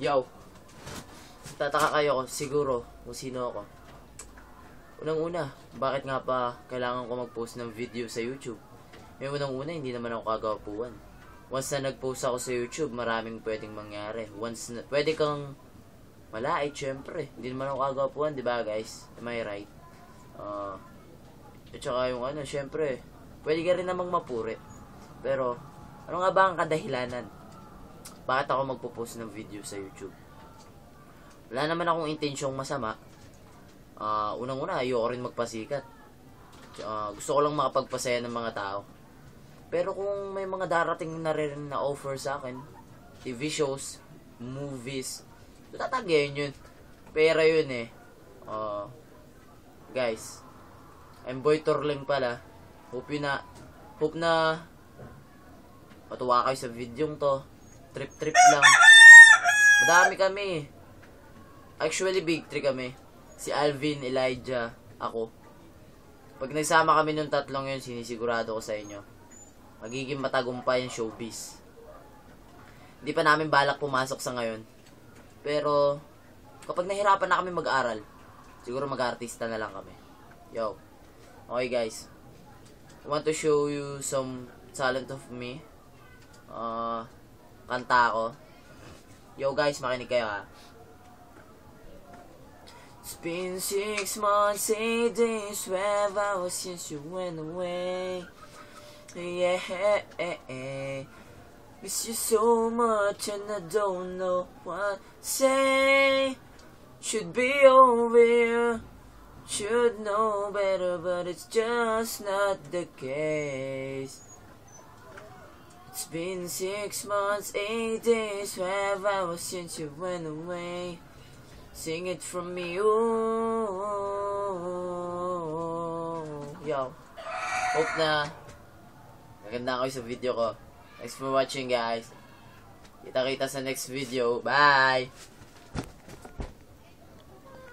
Yo, tataka kayo siguro kung sino ako. Unang-una, bakit nga pa kailangan ko mag-post ng video sa YouTube? Unang-una, hindi naman ako kagawapuan. Once na nag-post ako sa YouTube, maraming pwedeng mangyari. Once na, pwede kang malait, syempre. Hindi naman ako kagawapuan, di ba guys? Am I right? At saka yung syempre, pwede ka rin namang mapurit. Pero, ano nga ba ang kadahilanan? Bakit ako magpo-post ng video sa YouTube? Wala naman akong intensyong masama. Unang-una, ayoko rin magpasikat. Gusto ko lang makapagpasaya ng mga tao. Pero kung may mga darating na rin na offer sa akin, TV shows, movies, tatagayin yun. Pera yun eh. Guys, I'm Boy Torling pala. Hope na matuwa kayo sa videong to. Trip lang. Madami kami. Actually, big 3 kami. Si Alvin, Elijah, ako. Pag nagsama kami nung tatlong yun, sinisigurado ko sa inyo, magiging matagumpay yung showbiz. Hindi pa namin balak pumasok sa ngayon. Pero, kapag nahirapan na kami mag-aral, siguro mag-artista na lang kami. Yo. Okay guys. I want to show you some talent of me. Kanta ako. Yo guys, makinig kayo ha. It's been 6 months, 8 days, 12 hours since you went away. Yeah, miss you so much and I don't know what to say. Should be over, should know better, but it's just not the case. It's been 6 months, 8 days, 12 hours since you went away. Sing it from me, ooh. Yo, hope na maganda kayo sa video ko. Thanks for watching guys. Kita-kita sa next video. Bye!